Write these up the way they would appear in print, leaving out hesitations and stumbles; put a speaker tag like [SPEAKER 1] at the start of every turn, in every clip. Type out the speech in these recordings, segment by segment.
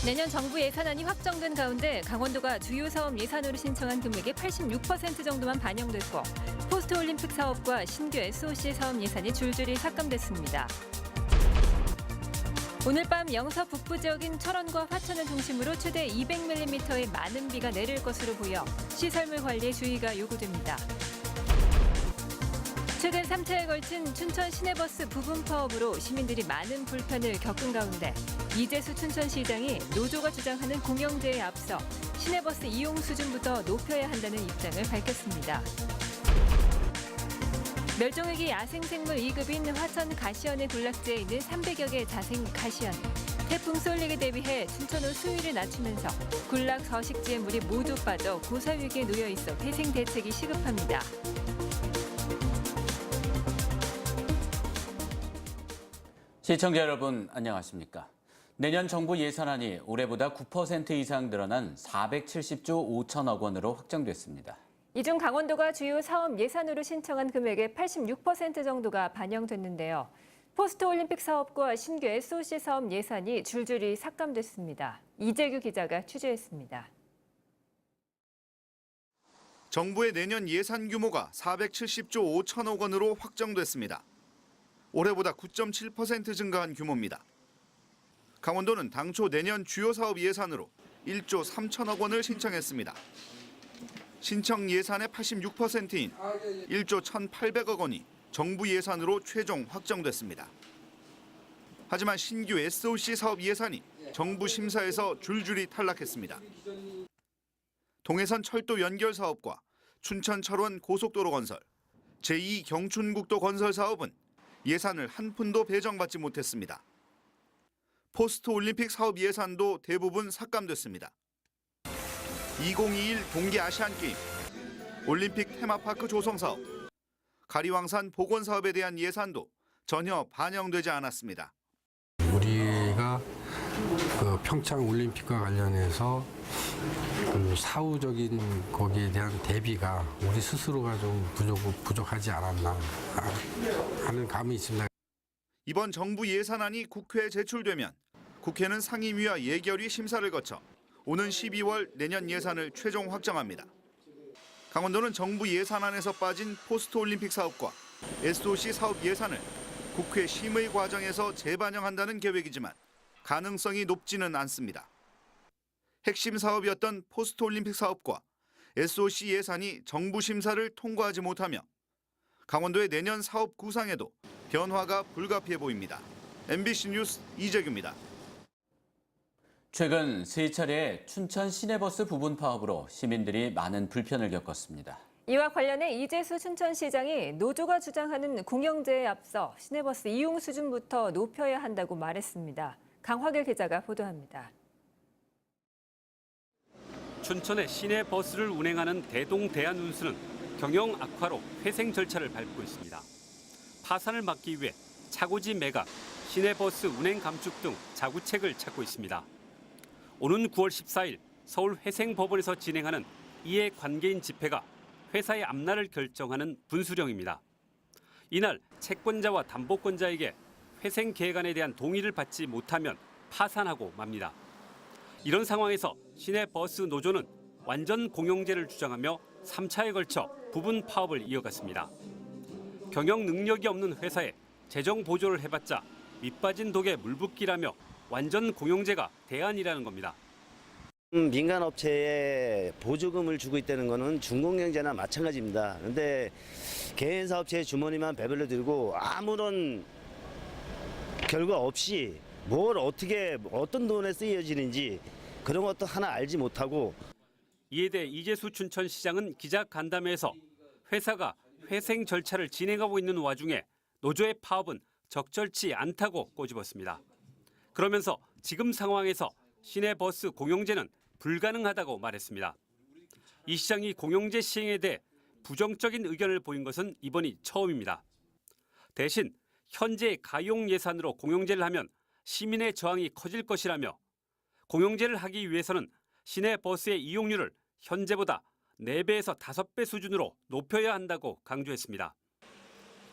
[SPEAKER 1] 내년 정부 예산안이 확정된 가운데 강원도가 주요 사업 예산으로 신청한 금액의 86% 정도만 반영됐고 포스트올림픽 사업과 신규 SOC 사업 예산이 줄줄이 삭감됐습니다. 오늘 밤 영서 북부 지역인 철원과 화천을 중심으로 최대 200mm의 많은 비가 내릴 것으로 보여 시설물 관리에 주의가 요구됩니다. 최근 3차에 걸친 춘천 시내버스 부분 파업으로 시민들이 많은 불편을 겪은 가운데 이재수 춘천시장이 노조가 주장하는 공영제에 앞서 시내버스 이용 수준부터 높여야 한다는 입장을 밝혔습니다. 멸종위기 야생생물 2급인 화천 가시연의 군락지에 있는 300여 개 자생 가시연. 태풍 쏠리게 대비해 춘천호 수위를 낮추면서 군락 서식지의 물이 모두 빠져 고사 위기에 놓여 있어 회생 대책이 시급합니다.
[SPEAKER 2] 시청자 여러분 안녕하십니까? 내년 정부 예산안이 올해보다 9% 이상 늘어난 470조 5천억 원으로 확정됐습니다.
[SPEAKER 1] 이 중 강원도가 주요 사업 예산으로 신청한 금액의 86% 정도가 반영됐는데요. 포스트올림픽 사업과 신규 SOC 사업 예산이 줄줄이 삭감됐습니다. 이재규 기자가 취재했습니다.
[SPEAKER 3] 정부의 내년 예산 규모가 470조 5천억 원으로 확정됐습니다. 올해보다 9.7% 증가한 규모입니다. 강원도는 당초 내년 주요 사업 예산으로 1조 3천억 원을 신청했습니다. 신청 예산의 86%인 1조 1,800억 원이 정부 예산으로 최종 확정됐습니다. 하지만 신규 SOC 사업 예산이 정부 심사에서 줄줄이 탈락했습니다. 동해선 철도 연결 사업과 춘천 철원 고속도로 건설, 제2경춘국도 건설 사업은 예산을 한 푼도 배정받지 못했습니다. 포스트올림픽 사업 예산도 대부분 삭감됐습니다. 2021 동계아시안게임, 올림픽 테마파크 조성 사업, 가리왕산 복원 사업에 대한 예산도 전혀 반영되지 않았습니다.
[SPEAKER 4] 우리가 평창 올림픽과 관련해서 사후적인 거기에 대한 대비가 우리 스스로가 좀 부족하지 않았나 하는 감이 있습니다.
[SPEAKER 3] 이번 정부 예산안이 국회에 제출되면 국회는 상임위와 예결위 심사를 거쳐 오는 12월 내년 예산을 최종 확정합니다. 강원도는 정부 예산안에서 빠진 포스트올림픽 사업과 SOC 사업 예산을 국회 심의 과정에서 재반영한다는 계획이지만 가능성이 높지는 않습니다. 핵심 사업이었던 포스트올림픽 사업과 SOC 예산이 정부 심사를 통과하지 못하며 강원도의 내년 사업 구상에도 변화가 불가피해 보입니다. MBC 뉴스 이재규입니다.
[SPEAKER 2] 최근 세 차례 춘천 시내버스 부분 파업으로 시민들이 많은 불편을 겪었습니다.
[SPEAKER 1] 이와 관련해 이재수 춘천시장이 노조가 주장하는 공영제에 앞서 시내버스 이용 수준부터 높여야 한다고 말했습니다. 강화길 기자가 보도합니다.
[SPEAKER 5] 춘천의 시내버스를 운행하는 대동대한운수는 경영 악화로 회생 절차를 밟고 있습니다. 파산을 막기 위해 차고지 매각, 시내버스 운행 감축 등 자구책을 찾고 있습니다. 오는 9월 14일 서울 회생법원에서 진행하는 이해 관계인 집회가 회사의 앞날을 결정하는 분수령입니다. 이날 채권자와 담보권자에게 회생 계획안에 대한 동의를 받지 못하면 파산하고 맙니다. 이런 상황에서 시내버스 노조는 완전 공영제를 주장하며 3차에 걸쳐 부분 파업을 이어갔습니다. 경영 능력이 없는 회사에 재정 보조를 해봤자 밑빠진 독에 물붓기라며 완전 공영제가 대안이라는 겁니다.
[SPEAKER 6] 민간 업체에 보조금을 주고 있다는 것은 중공영제나 마찬가지입니다. 그런데 개인 사업체의 주머니만 배불러 들고 아무런 결과 없이 뭘 어떻게 어떤 돈에 쓰여지는지 그런 것도 하나 알지 못하고.
[SPEAKER 5] 이에 대해 이재수 춘천시장은 기자간담회에서 회사가 회생 절차를 진행하고 있는 와중에 노조의 파업은 적절치 않다고 꼬집었습니다. 그러면서 지금 상황에서 시내버스 공영제는 불가능하다고 말했습니다. 이 시장이 공영제 시행에 대해 부정적인 의견을 보인 것은 이번이 처음입니다. 대신 현재 가용 예산으로 공영제를 하면 시민의 저항이 커질 것이라며 공영제를 하기 위해서는 시내버스의 이용률을 현재보다 4배에서 5배 수준으로 높여야 한다고 강조했습니다.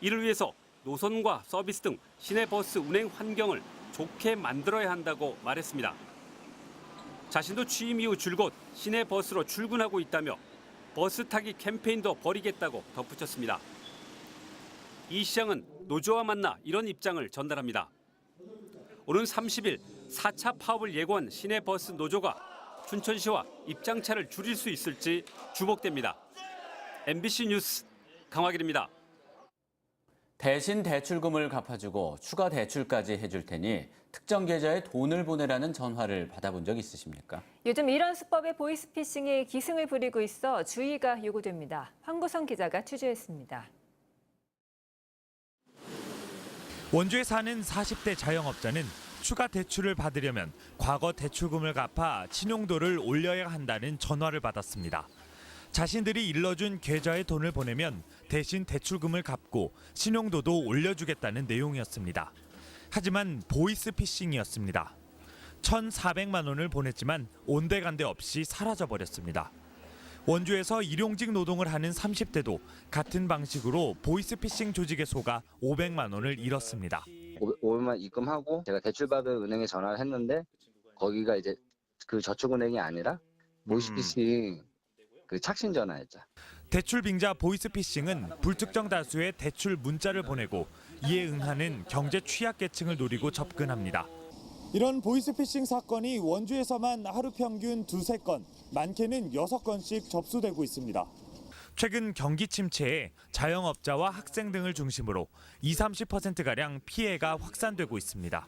[SPEAKER 5] 이를 위해서 노선과 서비스 등 시내버스 운행 환경을 좋게 만들어야 한다고 말했습니다. 자신도 취임 이후 줄곧 시내 버스로 출근하고 있다며 버스 타기 캠페인도 벌이겠다고 덧붙였습니다. 이 시장은 노조와 만나 이런 입장을 전달합니다. 오는 30일 4차 파업을 예고한 시내버스 노조가 춘천시와 입장차를 줄일 수 있을지 주목됩니다. MBC 뉴스 강화길입니다.
[SPEAKER 2] 대신 대출금을 갚아주고 추가 대출까지 해줄 테니 특정 계좌에 돈을 보내라는 전화를 받아본 적 있으십니까?
[SPEAKER 1] 요즘 이런 수법의 보이스피싱이 기승을 부리고 있어 주의가 요구됩니다. 황구성 기자가 취재했습니다.
[SPEAKER 7] 원주에 사는 40대 자영업자는 추가 대출을 받으려면 과거 대출금을 갚아 신용도를 올려야 한다는 전화를 받았습니다. 자신들이 일러준 계좌에 돈을 보내면 대신 대출금을 갚고 신용도도 올려주겠다는 내용이었습니다. 하지만 보이스피싱이었습니다. 1,400만 원을 보냈지만 온데간데 없이 사라져버렸습니다. 원주에서 일용직 노동을 하는 30대도 같은 방식으로 보이스피싱 조직에 속아 500만 원을 잃었습니다.
[SPEAKER 8] 500만 입금하고 제가 대출받은 은행에 전화를 했는데 거기가 이제 그 저축은행이 아니라 보이스피싱 그 착신 전화였죠.
[SPEAKER 7] 대출 빙자 보이스피싱은 불특정 다수의 대출 문자를 보내고 이에 응하는 경제 취약계층을 노리고 접근합니다.
[SPEAKER 9] 이런 보이스피싱 사건이 원주에서만 하루 평균 2~3건, 많게는 6건씩 접수되고 있습니다.
[SPEAKER 7] 최근 경기 침체에 자영업자와 학생 등을 중심으로 20~30%가량 피해가 확산되고 있습니다.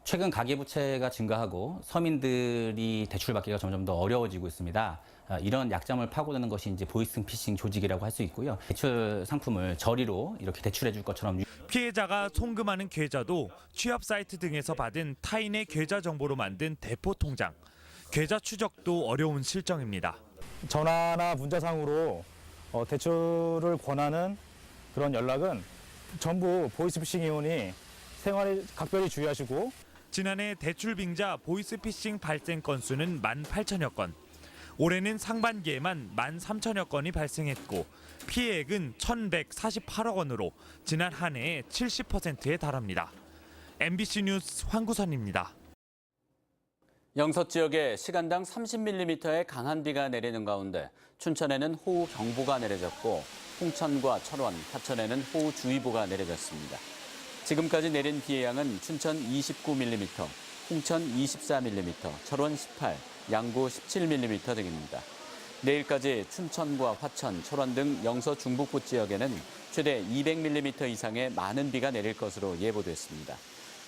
[SPEAKER 10] 최근 가계부채가 증가하고 서민들이 대출받기가 점점 더 어려워지고 있습니다. 이런 약점을 파고드는 것이 이제 보이스피싱 조직이라고 할 수 있고요. 대출 상품을 저리로 이렇게 대출해 줄 것처럼.
[SPEAKER 7] 피해자가 송금하는 계좌도 취업 사이트 등에서 받은 타인의 계좌 정보로 만든 대포 통장. 계좌 추적도 어려운 실정입니다.
[SPEAKER 9] 전화나 문자상으로 대출을 권하는 그런 연락은 전부 보이스피싱이오니 생활에 각별히 주의하시고.
[SPEAKER 7] 지난해 대출 빙자 보이스피싱 발생 건수는 18,000여 건. 올해는 상반기에만 13,000여 건이 발생했고 피해액은 1,148억 원으로 지난 한 해의 70%에 달합니다. MBC 뉴스 황구선입니다.
[SPEAKER 2] 영서 지역에 시간당 30mm의 강한 비가 내리는 가운데 춘천에는 호우경보가 내려졌고 홍천과 철원, 하천에는 호우주의보가 내려졌습니다. 지금까지 내린 비의 양은 춘천 29mm, 홍천 24mm, 철원 18, 양구 17mm 등입니다. 내일까지 춘천과 화천, 철원 등 영서 중북부 지역에는 최대 200mm 이상의 많은 비가 내릴 것으로 예보됐습니다.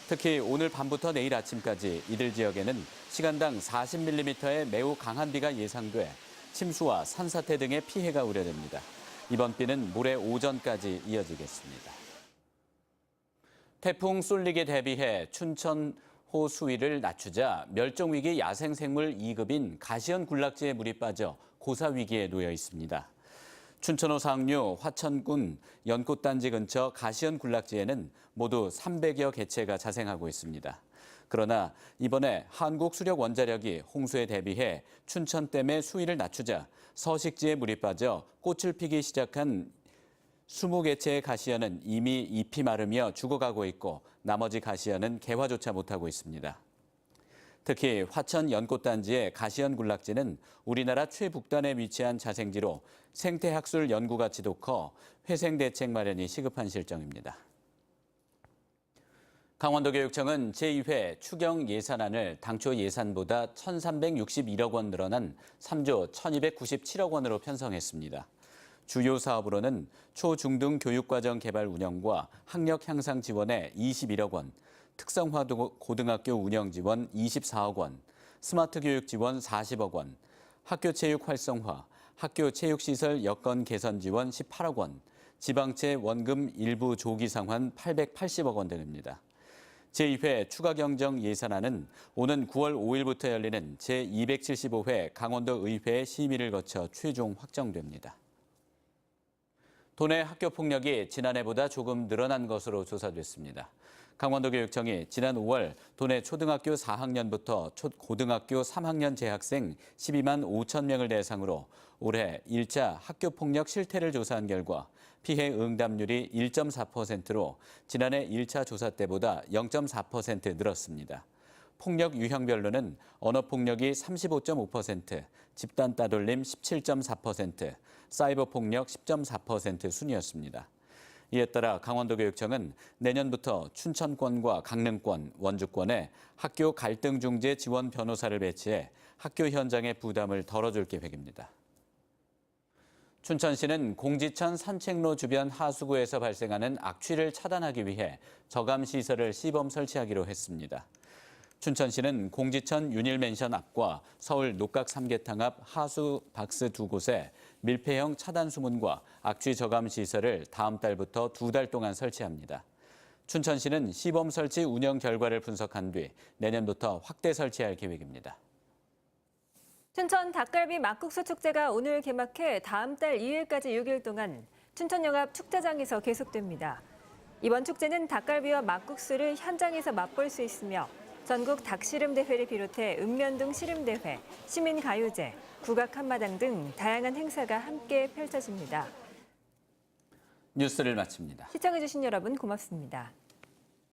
[SPEAKER 2] 특히 오늘 밤부터 내일 아침까지 이들 지역에는 시간당 40mm의 매우 강한 비가 예상돼 침수와 산사태 등의 피해가 우려됩니다. 이번 비는 모레 오전까지 이어지겠습니다. 태풍 쏠릭에 대비해 춘천호 수위를 낮추자 멸종위기 야생생물 2급인 가시연 군락지에 물이 빠져 고사 위기에 놓여 있습니다. 춘천호 상류 화천군 연꽃단지 근처 가시연 군락지에는 모두 300여 개체가 자생하고 있습니다. 그러나 이번에 한국수력원자력이 홍수에 대비해 춘천댐의 수위를 낮추자 서식지에 물이 빠져 꽃을 피기 시작한 20개체의 가시연은 이미 잎이 마르며 죽어가고 있고 나머지 가시연은 개화조차 못하고 있습니다. 특히 화천 연꽃단지의 가시연 군락지는 우리나라 최북단에 위치한 자생지로 생태학술 연구 가치도 커 회생 대책 마련이 시급한 실정입니다. 강원도교육청은 제2회 추경 예산안을 당초 예산보다 1,361억 원 늘어난 3조 1,297억 원으로 편성했습니다. 주요 사업으로는 초중등 교육과정 개발 운영과 학력 향상 지원에 21억 원, 특성화 고등학교 운영 지원 24억 원, 스마트 교육 지원 40억 원, 학교 체육 활성화, 학교 체육시설 여건 개선 지원 18억 원, 지방채 원금 일부 조기 상환 880억 원 등입니다. 제2회 추가경정 예산안은 오는 9월 5일부터 열리는 제275회 강원도 의회 심의를 거쳐 최종 확정됩니다. 도내 학교 폭력이 지난해보다 조금 늘어난 것으로 조사됐습니다. 강원도교육청이 지난 5월 도내 초등학교 4학년부터 고등학교 3학년 재학생 12만 5천 명을 대상으로 올해 1차 학교폭력 실태를 조사한 결과 피해 응답률이 1.4%로 지난해 1차 조사 때보다 0.4% 늘었습니다. 폭력 유형별로는 언어폭력이 35.5%, 집단 따돌림 17.4%, 사이버 폭력 10.4% 순이었습니다. 이에 따라 강원도교육청은 내년부터 춘천권과 강릉권, 원주권에 학교 갈등 중재 지원 변호사를 배치해 학교 현장의 부담을 덜어줄 계획입니다. 춘천시는 공지천 산책로 주변 하수구에서 발생하는 악취를 차단하기 위해 저감시설을 시범 설치하기로 했습니다. 춘천시는 공지천 윤일맨션 앞과 서울 녹각 삼계탕 앞 하수 박스 2곳에 밀폐형 차단 수문과 악취 저감 시설을 다음 달부터 2달 동안 설치합니다. 춘천시는 시범 설치 운영 결과를 분석한 뒤 내년부터 확대 설치할 계획입니다.
[SPEAKER 1] 춘천 닭갈비 막국수 축제가 오늘 개막해 다음 달 2일까지 6일 동안 춘천역 앞 축제장에서 계속됩니다. 이번 축제는 닭갈비와 막국수를 현장에서 맛볼 수 있으며 전국 닭씨름대회를 비롯해 읍면동 씨름대회, 시민가요제, 국악 한마당 등 다양한 행사가 함께 펼쳐집니다.
[SPEAKER 2] 뉴스를 마칩니다.
[SPEAKER 1] 시청해주신 여러분 고맙습니다.